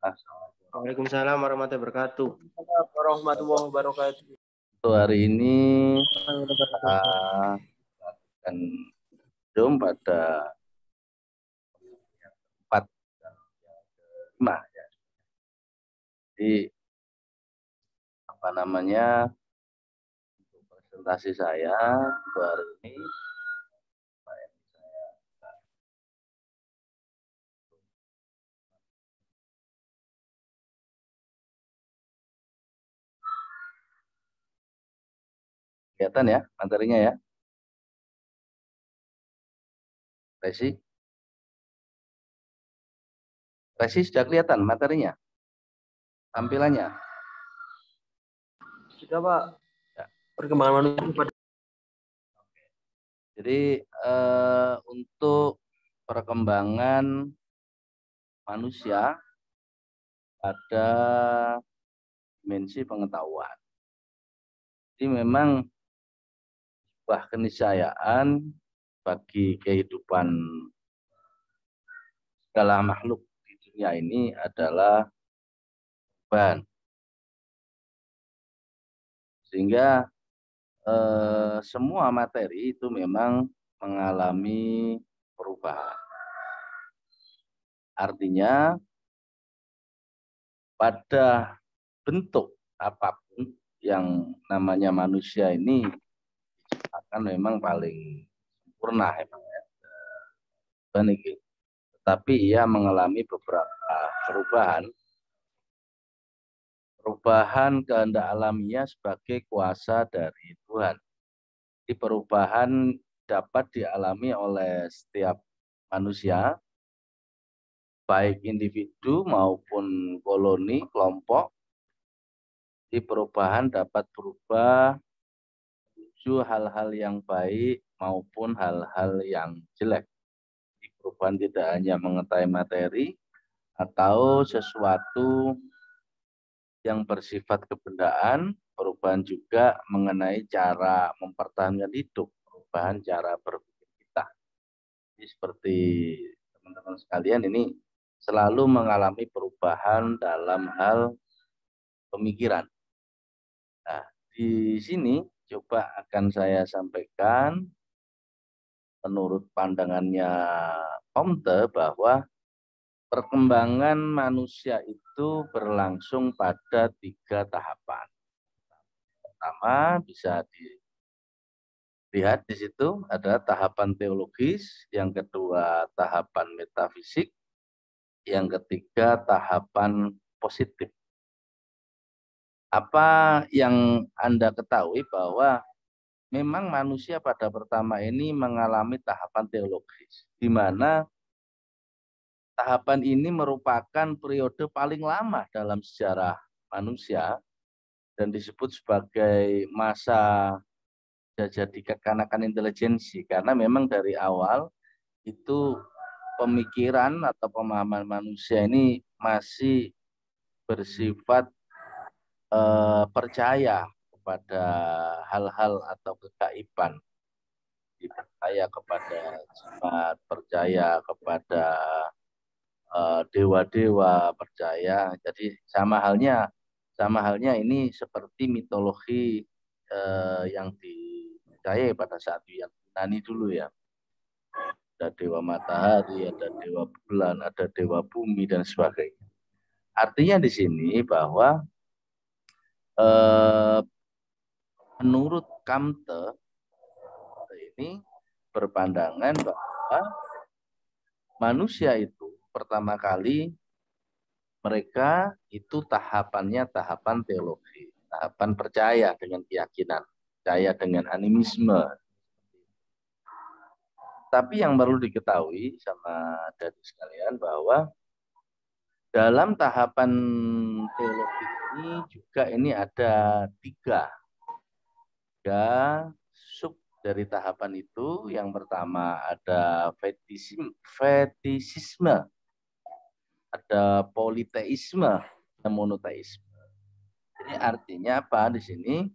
Waalaikumsalam warahmatullahi wabarakatuh. Warahmatullahi wabarakatuh. Hari ini kita akan zoom pada 4 ya. Jadi apa namanya, untuk presentasi saya untuk hari ini kelihatan ya materinya ya. Resi sudah kelihatan materinya, tampilannya. Sudah Pak. Ya. Perkembangan manusia. Jadi untuk perkembangan manusia pada dimensi pengetahuan. Jadi memang sebuah keniscayaan bagi kehidupan segala makhluk di dunia ini adalah perubahan. Sehingga semua materi itu memang mengalami perubahan. Artinya pada bentuk apapun yang namanya manusia ini akan memang paling sempurna emang ya. Tetapi ia mengalami beberapa perubahan kehendak alamiah sebagai kuasa dari Tuhan. Di perubahan dapat dialami oleh setiap manusia, baik individu maupun koloni, kelompok. Di perubahan dapat berubah menuju hal-hal yang baik maupun hal-hal yang jelek. Di perubahan tidak hanya mengetahui materi atau sesuatu yang bersifat kebendaan, perubahan juga mengenai cara mempertahankan hidup, perubahan cara berpikir kita. Jadi seperti teman-teman sekalian ini selalu mengalami perubahan dalam hal pemikiran. Nah, di sini coba akan saya sampaikan menurut pandangannya Comte bahwa perkembangan manusia itu berlangsung pada 3 tahapan. Pertama bisa dilihat di situ ada tahapan teologis, yang kedua tahapan metafisik, yang ketiga tahapan positif. Apa yang Anda ketahui bahwa memang manusia pada pertama ini mengalami tahapan teologis, di mana tahapan ini merupakan periode paling lama dalam sejarah manusia dan disebut sebagai masa jadi kekanakan intelijensi, karena memang dari awal itu pemikiran atau pemahaman manusia ini masih bersifat percaya kepada hal-hal atau kegaiban, percaya kepada jimat, percaya kepada dewa-dewa, percaya. Jadi sama halnya ini seperti mitologi yang dipercayai pada saat yang Yunani dulu ya. Ada dewa matahari, ada dewa bulan, ada dewa bumi dan sebagainya. Artinya di sini bahwa menurut Comte ini berpandangan bahwa manusia itu pertama kali mereka itu tahapannya tahapan teologi, tahapan percaya dengan keyakinan, percaya dengan animisme. Tapi yang perlu diketahui sama adik sekalian bahwa dalam tahapan teologi ini juga ini ada tiga sub dari tahapan itu. Yang pertama ada fetisisme, ada politeisme, dan monoteisme. Jadi artinya apa di sini?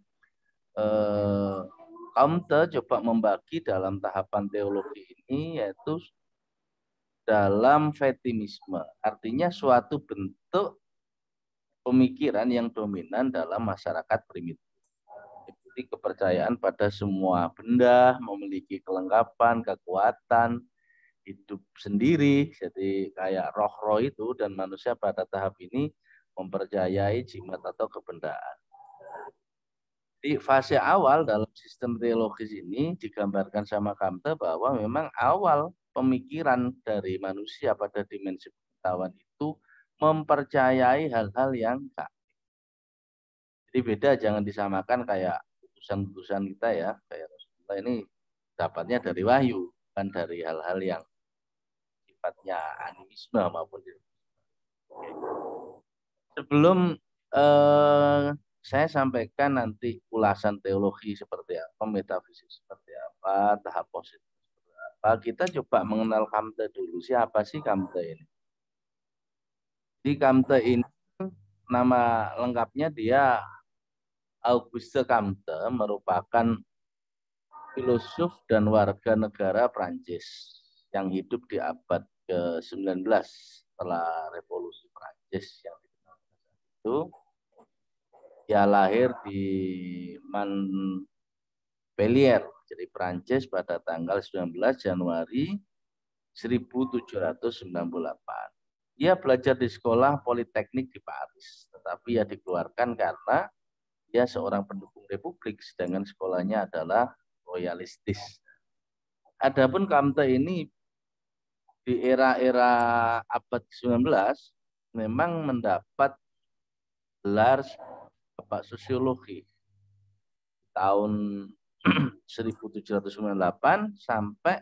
Comte coba membagi dalam tahapan teologi ini yaitu dalam fetimisme, artinya suatu bentuk pemikiran yang dominan dalam masyarakat primitif. Jadi kepercayaan pada semua benda memiliki kelengkapan, kekuatan, hidup sendiri. Jadi kayak roh-roh itu, dan manusia pada tahap ini mempercayai jimat atau kebendaan. Di fase awal dalam sistem teologis ini digambarkan sama Kamte bahwa memang awal pemikiran dari manusia pada dimensi pengetahuan itu mempercayai hal-hal yang gaib. Jadi beda, jangan disamakan kayak putusan-putusan kita ya, kayak Rasulullah ini dapatnya dari wahyu, bukan dari hal-hal yang sifatnya animisme maupun sebelum saya sampaikan nanti ulasan teologi seperti apa, metafisik seperti apa, tahap positif seperti apa. Kita coba mengenal Kamte dulu. Siapa sih Kamte ini? Di Kamte ini nama lengkapnya dia Auguste Kamte, merupakan filosof dan warga negara Prancis yang hidup di abad ke-19 setelah revolusi Prancis yang dikenal itu. Dia lahir di Montpellier, jadi Prancis pada tanggal 19 Januari 1798. Dia belajar di sekolah Politeknik di Paris, tetapi ia dikeluarkan karena dia seorang pendukung Republik, sedangkan sekolahnya adalah royalistis. Adapun Kamte ini di era-era abad ke-19 memang mendapat gelar Bapak Sosiologi tahun 1798 sampai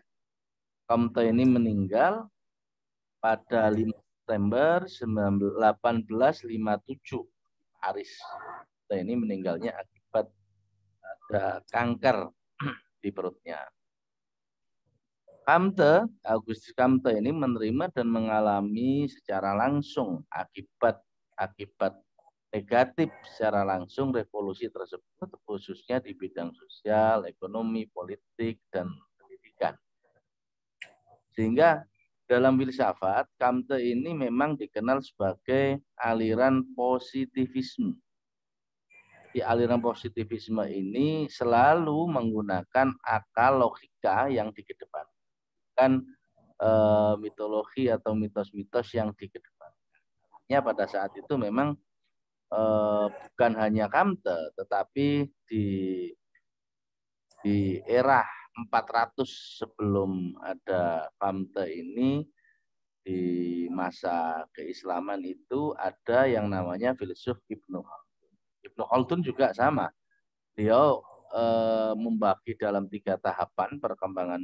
Kamte ini meninggal pada 5 September 1857 Paris. Kamte ini meninggalnya akibat ada kanker di perutnya. Augustus Kamte ini menerima dan mengalami secara langsung akibat negatif secara langsung revolusi tersebut, khususnya di bidang sosial, ekonomi, politik, dan pendidikan. Sehingga dalam filsafat, Kamte ini memang dikenal sebagai aliran positivisme. Di aliran positivisme ini selalu menggunakan akal logika yang dikedepankan, mitologi atau mitos-mitos yang dikedepankan. Artinya pada saat itu memang bukan hanya Kamte, tetapi di era 400 sebelum ada Kamte ini, di masa keislaman itu ada yang namanya filsuf Ibnu Khaldun. Ibnu Khaldun juga sama. Beliau membagi dalam 3 tahapan perkembangan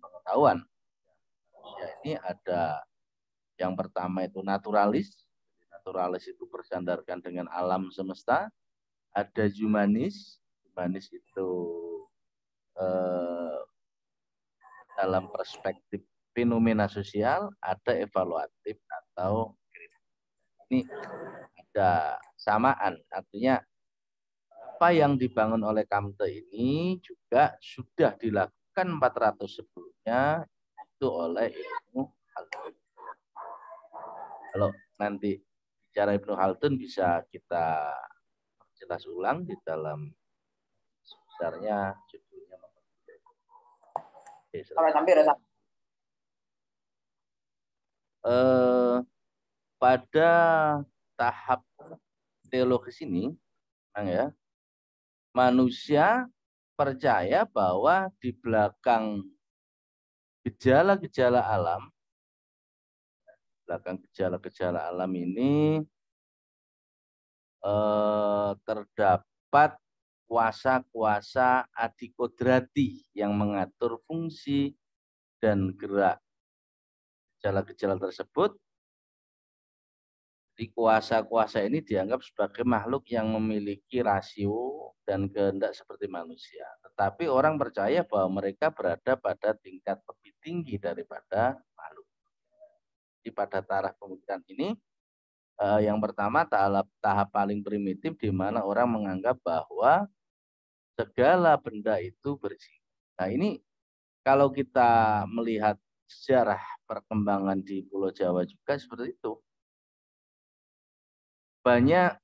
pengetahuan. Ya, ini ada yang pertama itu naturalis. Naturalis itu bersandarkan dengan alam semesta. Ada humanis. Humanis itu dalam perspektif fenomena sosial. Ada evaluatif atau ini ada samaan. Artinya apa yang dibangun oleh Kamte ini juga sudah dilakukan 400 sebelumnya itu oleh Ibnu Khaldun. Kalau nanti bicara Ibnu Khaldun bisa kita jelas ulang di dalam sebenarnya judulnya. Pada tahap teologis ini, ya, manusia percaya bahwa di belakang gejala-gejala alam ini terdapat kuasa-kuasa adikodrati yang mengatur fungsi dan gerak gejala-gejala tersebut. Di kuasa-kuasa ini dianggap sebagai makhluk yang memiliki rasio dan kehendak seperti manusia. Tetapi orang percaya bahwa mereka berada pada tingkat lebih tinggi daripada makhluk. Di pada taraf pemikiran ini, yang pertama tahap paling primitif di mana orang menganggap bahwa segala benda itu bersih. Nah ini kalau kita melihat sejarah perkembangan di Pulau Jawa juga seperti itu. banyak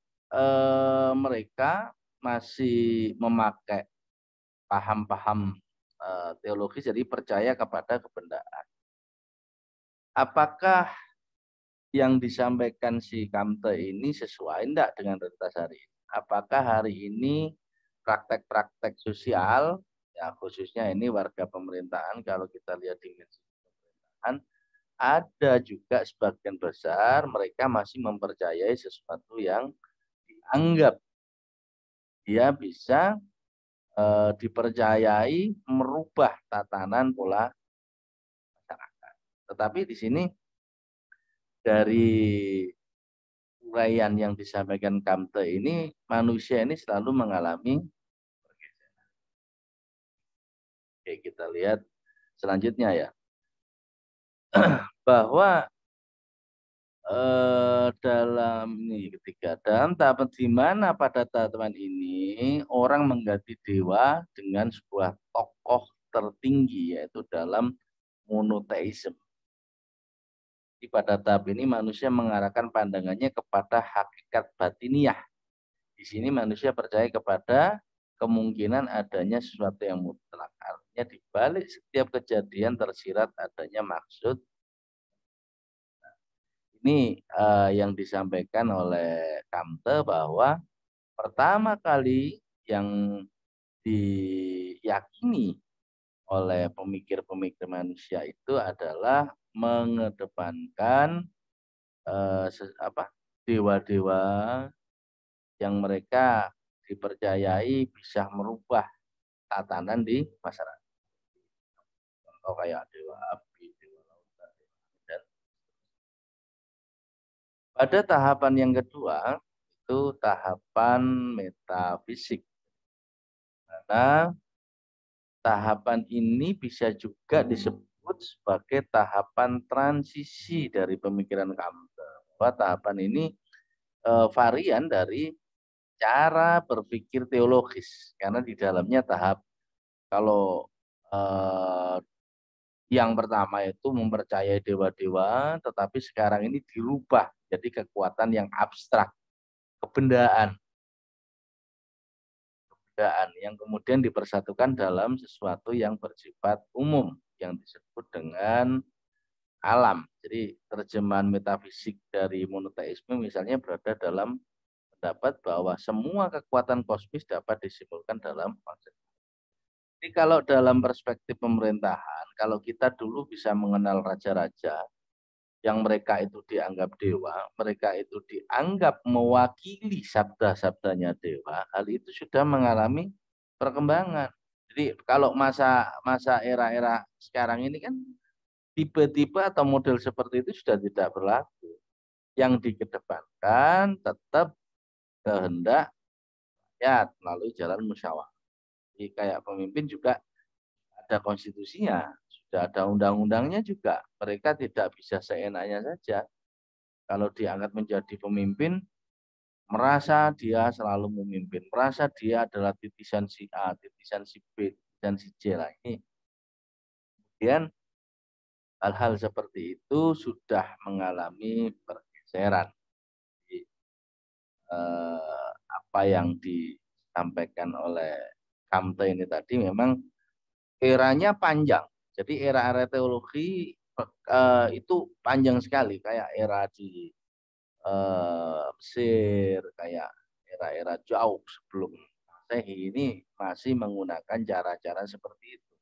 mereka masih memakai paham-paham teologis, jadi percaya kepada kebendaan. Apakah yang disampaikan si Kamte ini sesuai enggak dengan realitas hari ini? Apakah hari ini praktek-praktek sosial, ya khususnya ini warga pemerintahan, kalau kita lihat dimensi pemerintahan, ada juga sebagian besar mereka masih mempercayai sesuatu yang dianggap dia bisa dipercayai merubah tatanan pola masyarakat. Tetapi di sini dari uraian yang disampaikan Kamte ini, manusia ini selalu mengalami pergeseran. Oke, kita lihat selanjutnya ya. Bahwa dalam ini ketiga, dalam tahapan di mana pada tahapan ini orang mengganti dewa dengan sebuah tokoh tertinggi, yaitu dalam monoteisme. Pada tahap ini manusia mengarahkan pandangannya kepada hakikat batiniah. Di sini manusia percaya kepada kemungkinan adanya sesuatu yang mutlak. Artinya di balik setiap kejadian tersirat adanya maksud. Ini yang disampaikan oleh Kamte bahwa pertama kali yang diyakini oleh pemikir-pemikir manusia itu adalah mengedepankan dewa-dewa yang mereka dipercayai bisa merubah tatanan di masyarakat. Contoh kayak dewa api, dewa lautan, dan pada tahapan yang kedua itu tahapan metafisik. Karena tahapan ini bisa juga disebut sebagai tahapan transisi dari pemikiran Kamte. Bahwa tahapan ini varian dari cara berpikir teologis, karena di dalamnya tahap kalau yang pertama itu mempercayai dewa-dewa, tetapi sekarang ini dirubah jadi kekuatan yang abstrak, kebendaan yang kemudian dipersatukan dalam sesuatu yang bersifat umum yang disebut dengan alam. Jadi terjemahan metafisik dari monoteisme misalnya berada dalam pendapat bahwa semua kekuatan kosmis dapat disimpulkan dalam konsep. Jadi kalau dalam perspektif pemerintahan, kalau kita dulu bisa mengenal raja-raja yang mereka itu dianggap dewa, mereka itu dianggap mewakili sabda-sabdanya dewa, hal itu sudah mengalami perkembangan. Jadi kalau masa era-era sekarang ini kan tipe-tipe atau model seperti itu sudah tidak berlaku. Yang dikedepankan tetap kehendak rakyat melalui jalan musyawarah. Jadi kayak pemimpin juga ada konstitusinya, sudah ada undang-undangnya juga. Mereka tidak bisa seenaknya saja. Kalau diangkat menjadi pemimpin, merasa dia selalu memimpin, merasa dia adalah titisan si A, titisan si B, dan si C lagi. Kemudian hal-hal seperti itu sudah mengalami pergeseran. Jadi, apa yang disampaikan oleh Kamte ini tadi memang eranya panjang. Jadi era-era teologi itu panjang sekali, kayak era di Mesir, kayak era-era jauh sebelum Masehi ini masih menggunakan cara-cara seperti itu.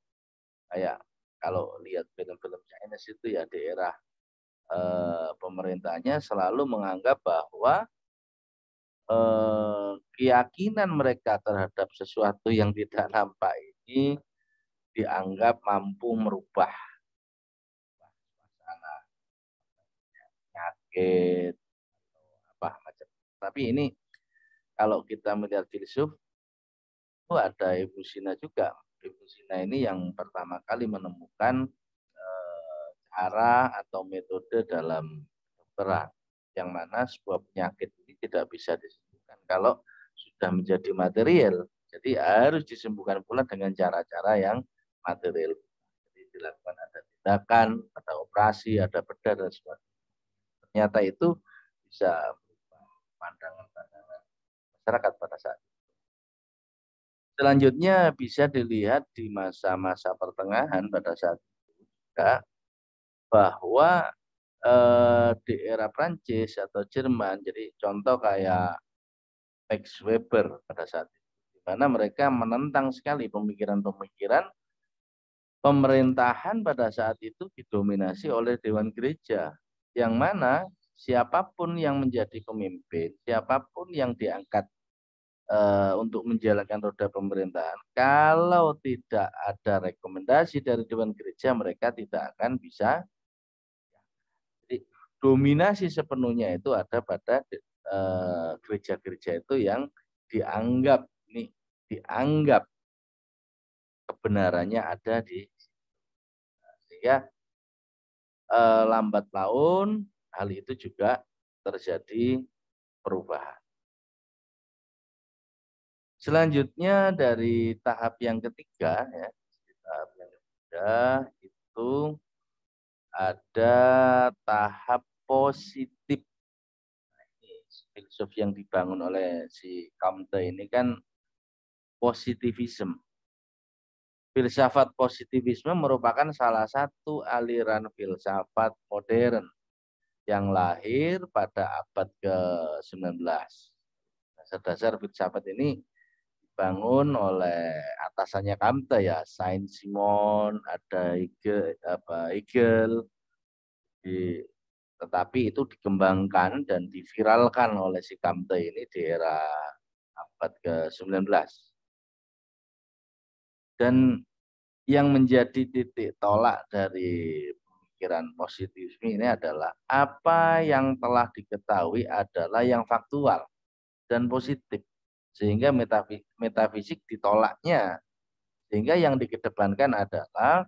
Kayak kalau lihat film-film Chinese itu ya di era pemerintahnya selalu menganggap bahwa keyakinan mereka terhadap sesuatu yang tidak nampak ini dianggap mampu merubah suasana, penyakit, apa macam. Tapi ini kalau kita melihat filsuf, itu ada Ibu Sina juga. Ibu Sina ini yang pertama kali menemukan cara atau metode dalam kedokteran, yang mana sebuah penyakit ini tidak bisa disembuhkan kalau sudah menjadi material. Jadi harus disembuhkan pula dengan cara-cara yang material. Jadi dilakukan ada tindakan, ada operasi, ada bedah dan sebagainya. Ternyata itu bisa berubah pandangan masyarakat pada saat itu. Selanjutnya bisa dilihat di masa-masa pertengahan pada saat itu juga bahwa di era Prancis atau Jerman, jadi contoh kayak Max Weber pada saat itu, di mana mereka menentang sekali pemikiran-pemikiran pemerintahan pada saat itu didominasi oleh Dewan Gereja, yang mana siapapun yang menjadi pemimpin, siapapun yang diangkat untuk menjalankan roda pemerintahan, kalau tidak ada rekomendasi dari Dewan Gereja, mereka tidak akan bisa. Jadi, dominasi sepenuhnya itu ada pada gereja-gereja itu yang dianggap dianggap kebenarannya ada di, sehingga lambat laun hal itu juga terjadi perubahan. Selanjutnya dari tahap yang ketiga, ya, tahap yang ketiga itu ada tahap positif. Ini filosofi yang dibangun oleh si Comte ini kan positivisme. Filsafat positivisme merupakan salah satu aliran filsafat modern yang lahir pada abad ke-19. Dasar-dasar filsafat ini dibangun oleh atasannya Comte, ya, Saint-Simon, ada Hegel, tetapi itu dikembangkan dan diviralkan oleh si Comte ini di era abad ke-19. Dan yang menjadi titik tolak dari pemikiran positivisme ini adalah apa yang telah diketahui adalah yang faktual dan positif, sehingga metafisik ditolaknya, sehingga yang dikedepankan adalah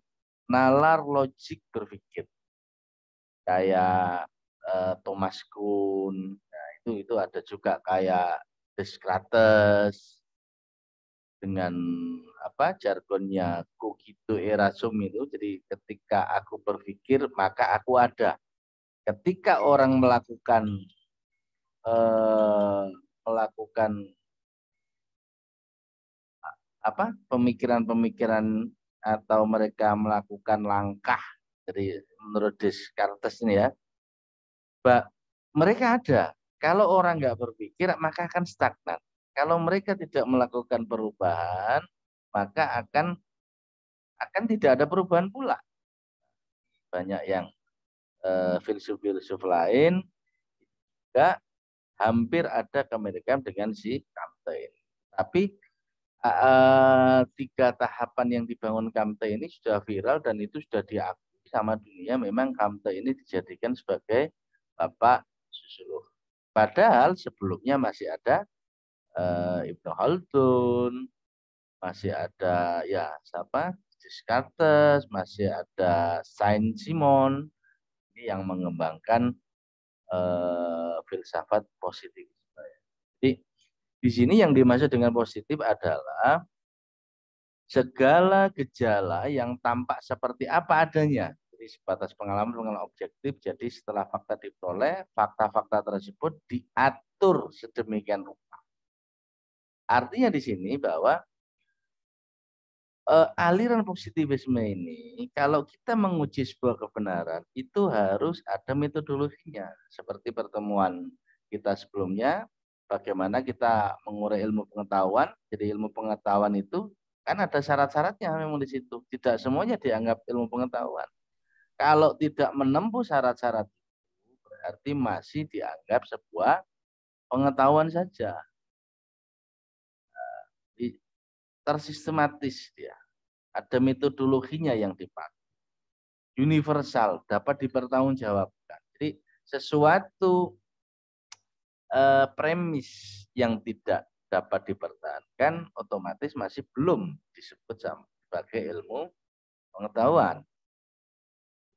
nalar logik berpikir kayak Thomas Kuhn. Nah, itu ada juga kayak Descartes dengan jargonnya cogito ergo sum itu. Jadi ketika aku berpikir maka aku ada. Ketika orang melakukan eh, melakukan pemikiran-pemikiran atau mereka melakukan langkah, dari menurut Descartes ini, ya, mereka ada. Kalau orang nggak berpikir maka akan stagnan. Kalau mereka tidak melakukan perubahan maka akan tidak ada perubahan pula. Banyak yang filsuf-filsuf lain juga hampir ada kemiripan dengan si Comte ini. Tapi tiga tahapan yang dibangun Comte ini sudah viral dan itu sudah diakui sama dunia. Memang Comte ini dijadikan sebagai bapak sosiologi. Padahal sebelumnya masih ada Ibnu Khaldun, masih ada, ya, siapa, Descartes, masih ada Saint-Simon ini yang mengembangkan filsafat positif. Jadi di sini yang dimaksud dengan positif adalah segala gejala yang tampak seperti apa adanya. Jadi sebatas pengalaman objektif. Jadi setelah fakta diperoleh, fakta-fakta tersebut diatur sedemikian rupa. Artinya di sini bahwa aliran positivisme ini, kalau kita menguji sebuah kebenaran, itu harus ada metodologinya. Seperti pertemuan kita sebelumnya, bagaimana kita mengurai ilmu pengetahuan. Jadi ilmu pengetahuan itu kan ada syarat-syaratnya memang di situ. Tidak semuanya dianggap ilmu pengetahuan. Kalau tidak menempuh syarat-syarat itu, berarti masih dianggap sebuah pengetahuan saja. Tersistematis dia. Ada metodologinya yang dipakai. Universal, dapat dipertanggungjawabkan. Jadi sesuatu premis yang tidak dapat dipertahankan otomatis masih belum disebut sebagai ilmu pengetahuan.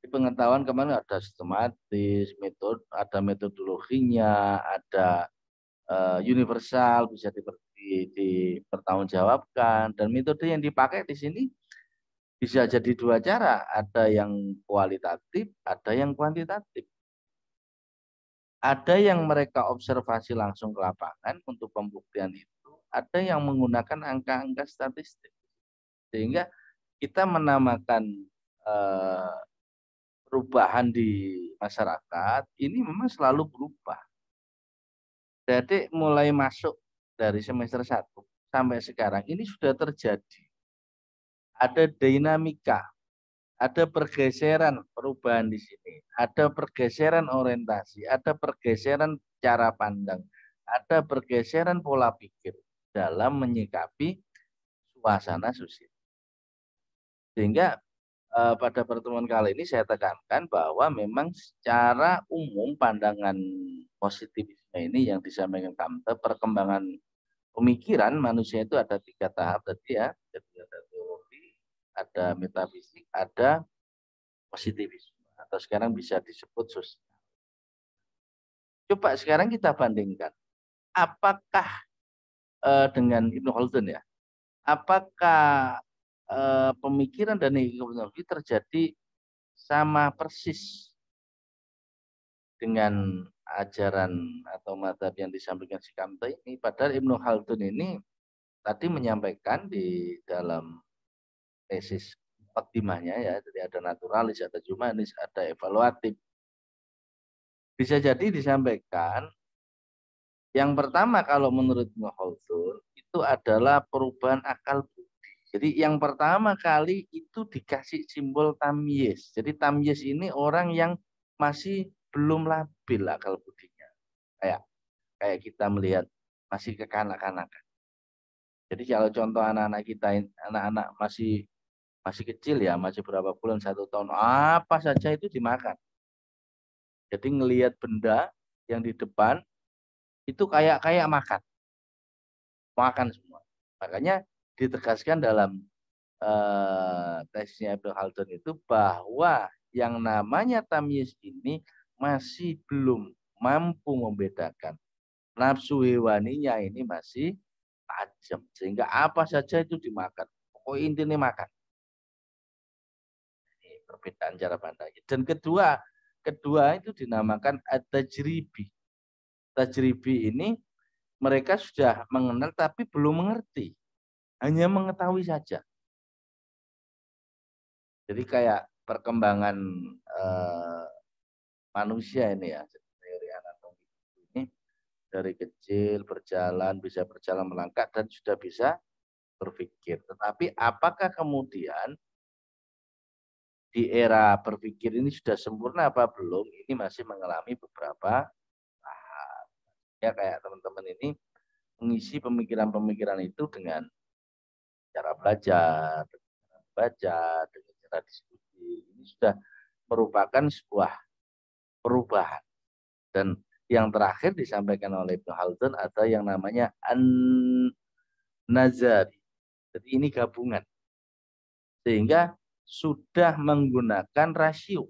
Jadi pengetahuan kemana ada sistematis, ada metodologinya, ada universal, bisa dipertanggungjawabkan, dan metode yang dipakai di sini bisa jadi dua cara, ada yang kualitatif, ada yang kuantitatif. Ada yang mereka observasi langsung ke lapangan untuk pembuktian itu, ada yang menggunakan angka-angka statistik. Sehingga kita menamakan perubahan di masyarakat ini memang selalu berubah. Jadi mulai masuk dari semester 1 sampai sekarang ini sudah terjadi. Ada dinamika, ada pergeseran perubahan di sini, ada pergeseran orientasi, ada pergeseran cara pandang, ada pergeseran pola pikir dalam menyikapi suasana sosial. Sehingga pada pertemuan kali ini saya tekankan bahwa memang secara umum pandangan positivisme ini yang disampaikan Kamte, perkembangan pemikiran manusia itu ada 3 tahap tadi ya. Jadi ada teologi, ada metafisik, ada positivisme atau sekarang bisa disebut sosial. Coba sekarang kita bandingkan, apakah dengan Ibnu Khaldun ya, apakah pemikiran dan ekonomi terjadi sama persis dengan ajaran atau mazhab yang disampaikan si Kamte ini? Padahal Ibnu Khaldun ini tadi menyampaikan di dalam tesis mukadimahnya ya, jadi ada naturalis, ada humanis, ada evaluatif. Bisa jadi disampaikan yang pertama kalau menurut Ibnu Khaldun itu adalah perubahan akal budi. Jadi yang pertama kali itu dikasih simbol tamyiz. Jadi tamyiz ini orang yang masih belum labil akal budinya. Kayak kita melihat masih kekanak-kanakan. Jadi kalau contoh anak-anak kita, anak-anak masih kecil ya, masih berapa bulan, 1 tahun, apa saja itu dimakan. Jadi ngelihat benda yang di depan itu kayak makan semua. Makanya ditegaskan dalam tesnya Ibnu Khaldun itu bahwa yang namanya tamyiz ini masih belum mampu membedakan. Nafsu hewaninya ini masih tajam sehingga apa saja itu dimakan. Pokoknya intinya makan. Ini perbedaan cara pandangnya. Dan kedua itu dinamakan at-tajribi. Tajribi ini mereka sudah mengenal tapi belum mengerti. Hanya mengetahui saja. Jadi kayak perkembangan manusia ini ya, teori anatomi ini dari kecil bisa berjalan melangkah dan sudah bisa berpikir. Tetapi apakah kemudian di era berpikir ini sudah sempurna apa belum? Ini masih mengalami beberapa tahap. Ya kayak teman-teman ini mengisi pemikiran-pemikiran itu dengan cara belajar, dengan baca, dengan cara diskusi. Ini sudah merupakan sebuah perubahan. Dan yang terakhir disampaikan oleh Ibnu Khaldun ada yang namanya an-nazari. Jadi ini gabungan. Sehingga sudah menggunakan rasio.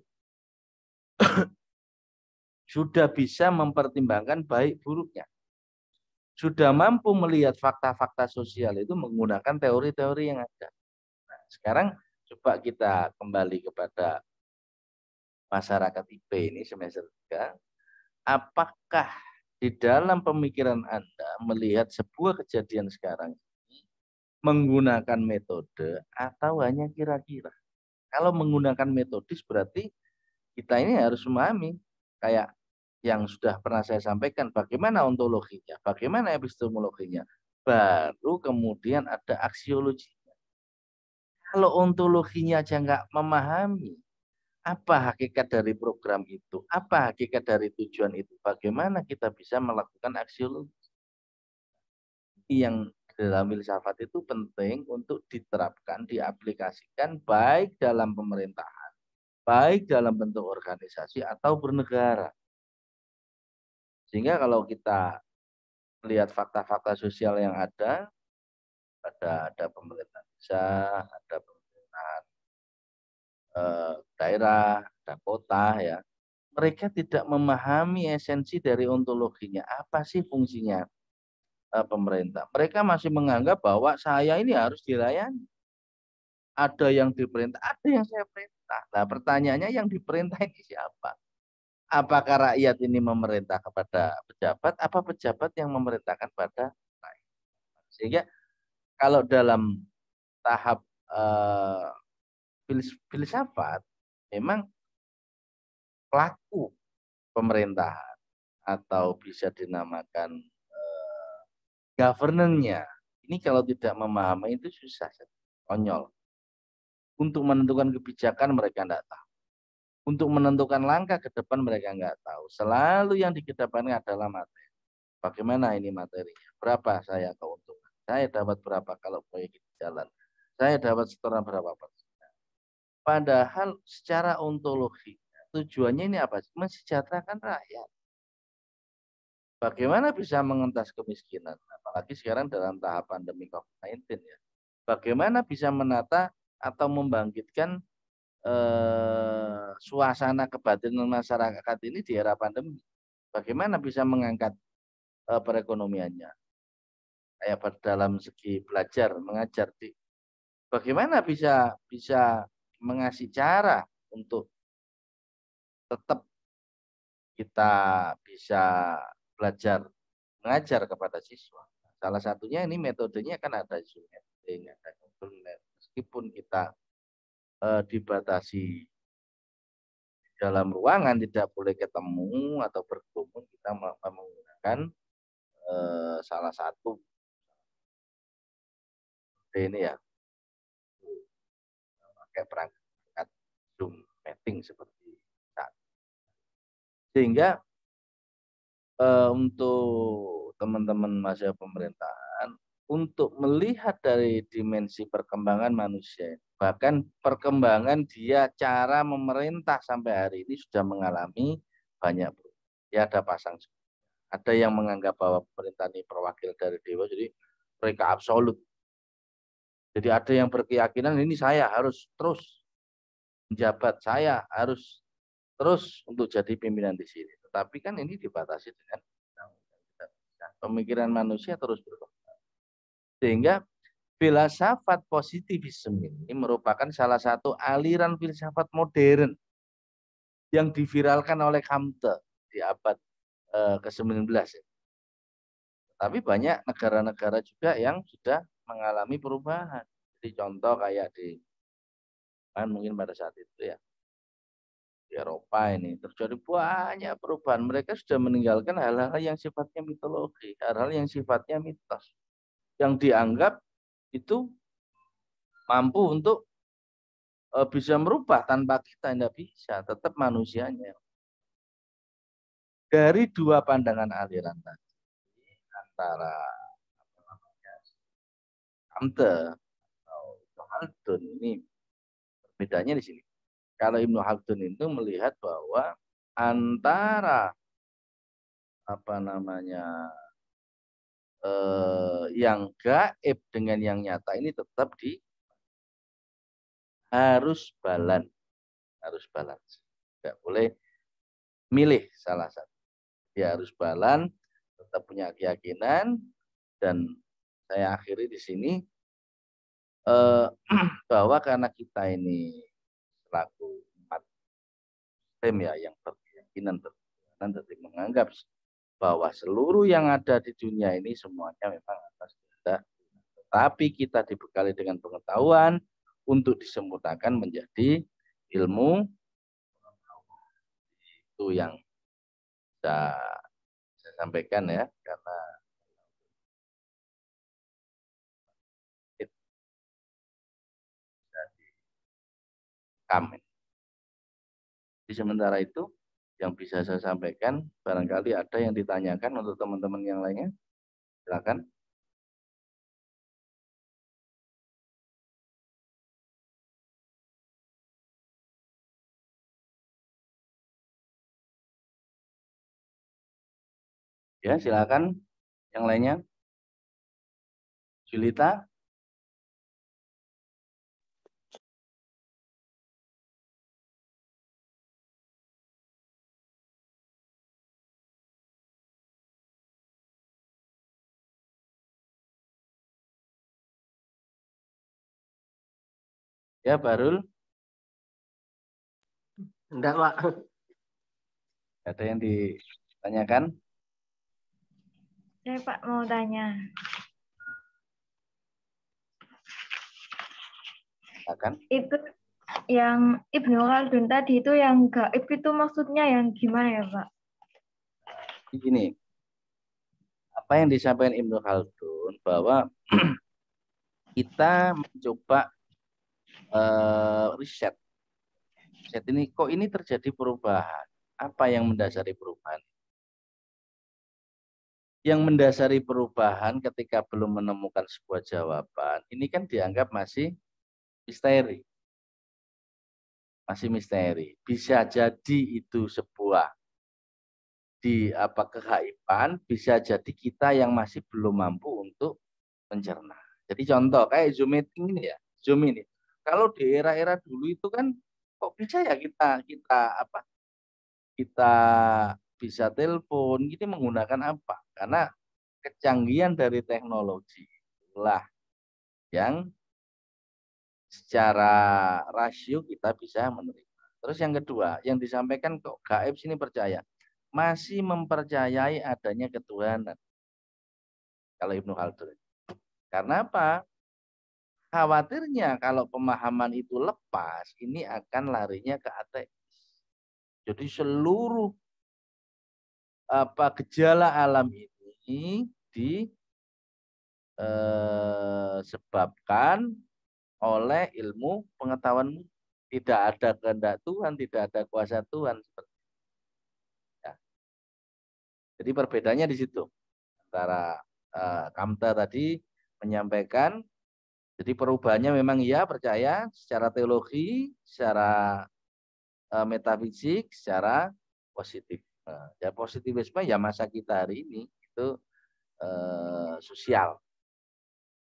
Sudah bisa mempertimbangkan baik buruknya. Sudah mampu melihat fakta-fakta sosial itu menggunakan teori-teori yang ada. Nah, sekarang coba kita kembali kepada masyarakat IP ini semester 3. Apakah di dalam pemikiran Anda melihat sebuah kejadian sekarang ini menggunakan metode atau hanya kira-kira? Kalau menggunakan metodis berarti kita ini harus memahami kayak yang sudah pernah saya sampaikan bagaimana ontologinya, bagaimana epistemologinya, baru kemudian ada aksiologinya. Kalau ontologinya aja nggak memahami, apa hakikat dari program itu, apa hakikat dari tujuan itu, bagaimana kita bisa melakukan aksiologi. Yang dalam filsafat itu penting untuk diterapkan, diaplikasikan baik dalam pemerintahan, baik dalam bentuk organisasi atau bernegara. Sehingga kalau kita melihat fakta-fakta sosial yang ada pemerintahan desa, ada pemerintahan daerah, ada kota ya. Mereka tidak memahami esensi dari ontologinya. Apa sih fungsinya pemerintah? Mereka masih menganggap bahwa saya ini harus dilayani. Ada yang diperintah, ada yang saya perintah. Nah, pertanyaannya yang diperintah ini siapa? Apakah rakyat ini memerintah kepada pejabat, apa pejabat yang memerintahkan pada rakyat. Sehingga kalau dalam tahap filsafat, memang pelaku pemerintahan atau bisa dinamakan governance-nya, ini kalau tidak memahami itu susah, konyol. Untuk menentukan kebijakan mereka tidak tahu. Untuk menentukan langkah ke depan mereka nggak tahu. Selalu yang dikedepankan adalah materi. Bagaimana ini materinya? Berapa saya keuntungan? Saya dapat berapa kalau proyek itu jalan? Saya dapat setoran berapa persen? Padahal secara ontologi tujuannya ini apa? Mensejahterakan rakyat. Bagaimana bisa mengentas kemiskinan? Apalagi sekarang dalam tahap pandemi COVID-19 ya. Bagaimana bisa menata atau membangkitkan suasana kebatinan masyarakat ini di era pandemi? Bagaimana bisa mengangkat perekonomiannya? Kayak dalam segi belajar, mengajar. Bagaimana bisa mengasih cara untuk tetap kita bisa belajar mengajar kepada siswa. Salah satunya ini metodenya kan ada Zoom meeting, ada Google Meet. Meskipun kita dibatasi dalam ruangan, tidak boleh ketemu atau berkerumun, kita menggunakan salah satu ini ya, pakai perangkat Zoom meeting seperti saat. Sehingga untuk teman-teman masa pemerintahan untuk melihat dari dimensi perkembangan manusia, bahkan perkembangan dia cara memerintah sampai hari ini sudah mengalami banyak perubahan. Ya ada pasang, ada yang menganggap bahwa pemerintah ini perwakil dari dewa, jadi mereka absolut. Jadi ada yang berkeyakinan ini saya harus terus menjabat, saya harus terus untuk jadi pimpinan di sini. Tetapi kan ini dibatasi dengan pemikiran manusia terus berkembang. Sehingga filsafat positivisme ini merupakan salah satu aliran filsafat modern yang diviralkan oleh Comte di abad ke-19. Tapi banyak negara-negara juga yang sudah mengalami perubahan. Jadi contoh kayak di kan mungkin pada saat itu ya di Eropa ini terjadi banyak perubahan. Mereka sudah meninggalkan hal-hal yang sifatnya mitologi, hal-hal yang sifatnya mitos, yang dianggap itu mampu untuk bisa merubah tanpa kita, tidak bisa, tetap manusianya. Dari dua pandangan aliran tadi, antara Kante atau Haldun, ini bedanya di sini. Kalau Ibnu Haldun itu melihat bahwa antara apa namanya yang gaib dengan yang nyata ini tetap harus balance, nggak boleh milih salah satu. Dia harus balance, tetap punya keyakinan, dan saya akhiri di sini bahwa karena kita ini selaku umat Muslim ya yang berkeyakinan menganggap bahwa seluruh yang ada di dunia ini semuanya memang atas kehendak, tapi kita dibekali dengan pengetahuan untuk disempurnakan menjadi ilmu. Itu yang saya sampaikan ya, karena kami. Di sementara itu yang bisa saya sampaikan, barangkali ada yang ditanyakan untuk teman-teman yang lainnya, silakan. Ya, silakan. Yang lainnya, Julita. Ya, Barul. Enggak, Pak. Ada yang ditanyakan? Saya Pak mau tanya. Silakan. Itu yang Ibnu Khaldun tadi itu yang gaib itu maksudnya yang gimana ya Pak? Begini, apa yang disampaikan Ibnu Khaldun bahwa kita mencoba riset ini kok ini terjadi perubahan. Apa yang mendasari perubahan? Yang mendasari perubahan ketika belum menemukan sebuah jawaban, ini kan dianggap masih misteri. Masih misteri. Bisa jadi itu sebuah kehaiban, bisa jadi kita yang masih belum mampu untuk mencerna. Jadi contoh kayak Zoom meeting ini ya, Zoom ini. Kalau di era-era dulu itu kan kok bisa ya kita kita bisa telepon ini menggunakan apa? Karena kecanggihan dari teknologi itulah yang secara rasio kita bisa menerima. Terus yang kedua, yang disampaikan kok gaib sini percaya, masih mempercayai adanya ketuhanan. Kalau Ibnu Khaldun. Karena apa? Khawatirnya kalau pemahaman itu lepas, ini akan larinya ke ateis. Jadi seluruh gejala alam ini disebabkan oleh ilmu pengetahuan. Tidak ada kehendak Tuhan, tidak ada kuasa Tuhan. Ya. Jadi perbedaannya di situ antara Kamta tadi menyampaikan. Jadi perubahannya memang iya percaya secara teologi, secara metafisik, secara positif. Ya positivisme ya masa kita hari ini itu sosial.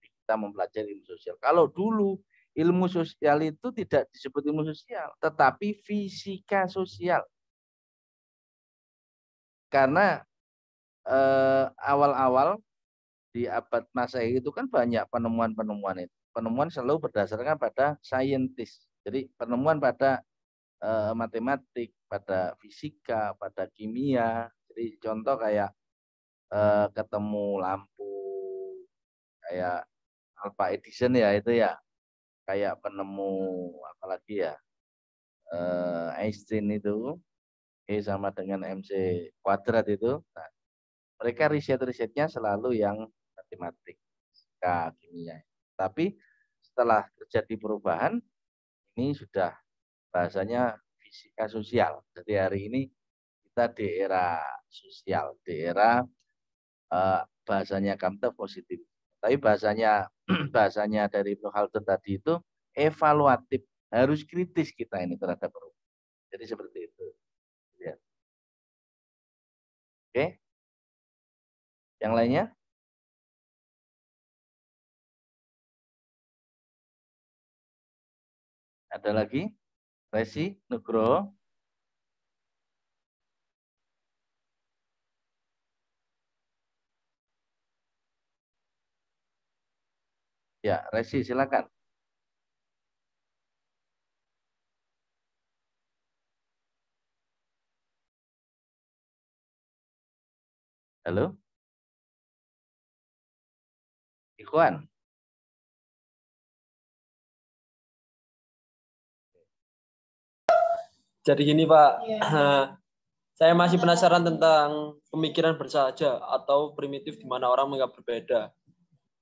Kita mempelajari ilmu sosial. Kalau dulu ilmu sosial itu tidak disebut ilmu sosial, tetapi fisika sosial. Karena awal-awal di abad Masehi itu kan banyak penemuan-penemuan itu. Penemuan selalu berdasarkan pada saintis. Jadi penemuan pada matematik, pada fisika, pada kimia. Jadi contoh kayak ketemu lampu kayak Alpha Edison ya itu ya. Kayak penemu apalagi ya Einstein itu E sama dengan MC kuadrat itu. Nah, mereka riset-risetnya selalu yang matematik, fisika, kimia. Tapi setelah terjadi perubahan, ini sudah bahasanya fisika sosial. Jadi hari ini kita di era sosial, di era bahasanya Kamta positif. Tapi bahasanya bahasanya dari Ibnu Khaldun tadi itu evaluatif, harus kritis kita ini terhadap perubahan. Jadi seperti itu. Ya. Oke. Yang lainnya? Ada lagi? Resi, Nugroho. Ya, Resi silakan. Halo? Ikhwan. Jadi gini Pak, saya masih penasaran tentang pemikiran bersahaja atau primitif di mana orang menganggap berbeda.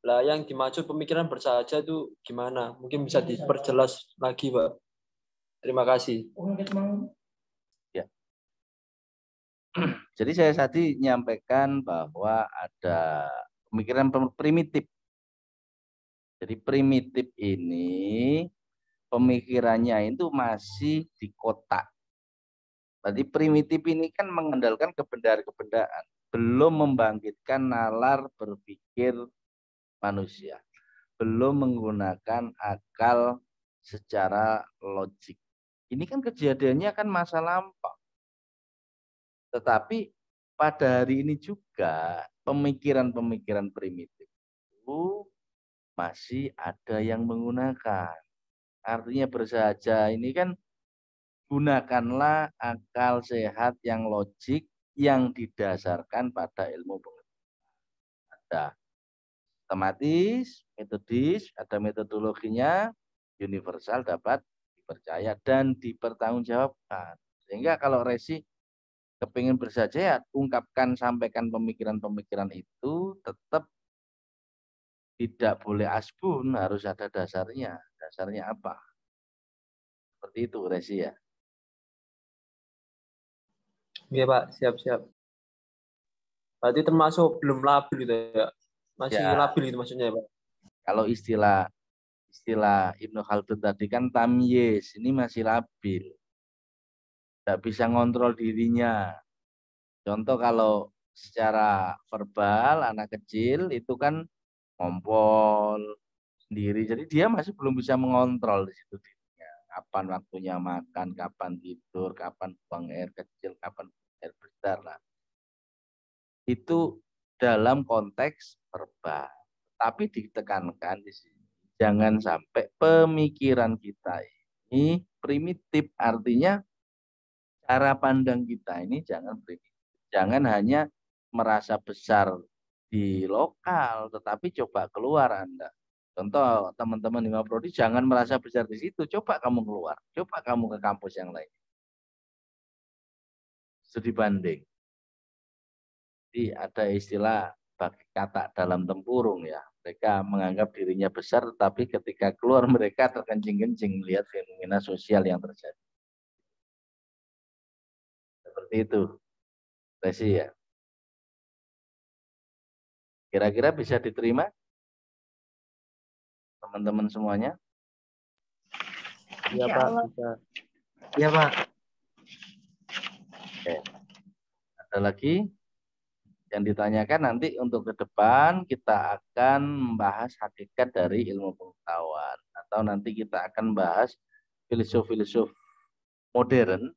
Lah yang dimaksud pemikiran bersahaja itu gimana? Mungkin bisa diperjelas lagi Pak. Terima kasih. Ya. Jadi saya tadi menyampaikan bahwa ada pemikiran primitif. Jadi primitif ini pemikirannya itu masih di kotak. Berarti primitif ini kan mengandalkan kebendaan-kebendaan, belum membangkitkan nalar berpikir manusia, belum menggunakan akal secara logik. Ini kan kejadiannya kan masa lampau. Tetapi pada hari ini juga pemikiran-pemikiran primitif itu masih ada yang menggunakan. Artinya bersahaja ini kan gunakanlah akal sehat yang logik yang didasarkan pada ilmu pengetahuan. Ada sistematis, metodis, ada metodologinya, universal, dapat dipercaya dan dipertanggungjawabkan. Sehingga kalau Resi kepingin bersaja, ya ungkapkan, sampaikan pemikiran-pemikiran itu, tetap tidak boleh asbun, harus ada dasarnya. Dasarnya apa? Seperti itu Resi ya. Iya Pak, siap-siap. Berarti termasuk belum labil gitu ya? Masih Ya, labil itu maksudnya ya Pak? kalau istilah Ibnu Khaldun tadi kan tamyiz, ini masih labil. Tidak bisa ngontrol dirinya. Contoh kalau secara verbal anak kecil itu kan ngompol sendiri. Jadi dia masih belum bisa mengontrol di situ dirinya. Kapan waktunya makan, kapan tidur, kapan buang air kecil, kapan buang air besar lah. Itu dalam konteks verbal. Tapi ditekankan di sini, jangan sampai pemikiran kita ini primitif. Artinya cara pandang kita ini jangan primitif. Jangan hanya merasa besar di lokal, tetapi coba keluar Anda. Contoh teman-teman di Prodi, jangan merasa besar di situ. Coba kamu keluar, coba kamu ke kampus yang lain. Studi banding. Jadi ada istilah bagi kata dalam tempurung ya. Mereka menganggap dirinya besar, tapi ketika keluar mereka terkencing-kencing melihat fenomena sosial yang terjadi. Seperti itu, Resi ya. Kira-kira bisa diterima teman-teman semuanya? Iya Insya Pak, Allah. bisa. Iya Pak. Oke. Ada lagi yang ditanyakan? Nanti untuk ke depan kita akan membahas hakikat dari ilmu pengetahuan. Atau nanti kita akan bahas filsuf-filsuf modern,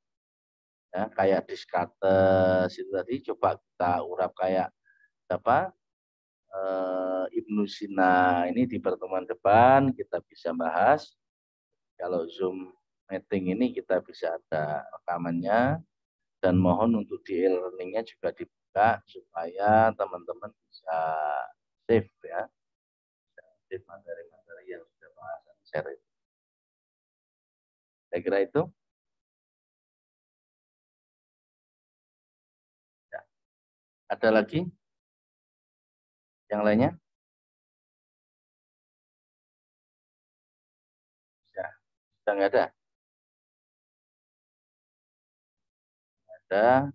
ya, kayak Descartes itu tadi, coba kita urap kayak apa, Ibnu Sina. Ini di pertemuan depan kita bisa bahas. Kalau Zoom meeting ini kita bisa ada rekamannya, dan mohon untuk di e-learningnya juga dibuka supaya teman-teman bisa save ya, save materi-materi yang sudah bahasan share itu. Saya kira itu. Ya. Ada lagi yang lainnya? Ya, sudah nggak ada.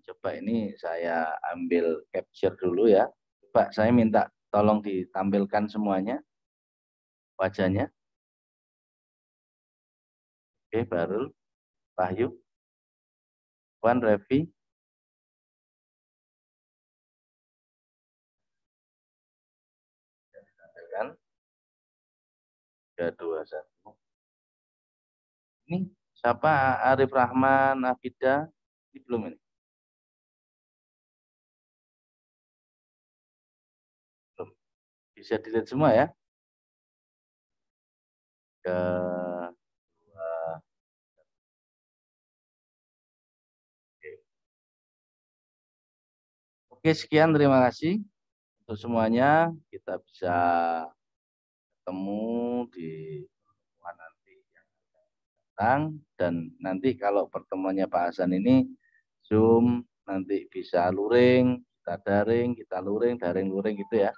Coba ini saya ambil capture dulu ya. Coba saya minta tolong ditampilkan semuanya wajahnya. Oke, Barul, Wahyu, Wan, Revi. Tampilkan. 3, 2, 1. Ini siapa? Arif Rahman, Afida. Ini belum ini. Belum. Bisa dilihat semua ya. Ke Oke, sekian, terima kasih untuk semuanya. Kita bisa ketemu di pertemuan nanti yang akan datang, dan nanti kalau pertemuannya Pak Hasan ini Zoom, nanti bisa luring, kita daring, kita luring, daring luring gitu ya.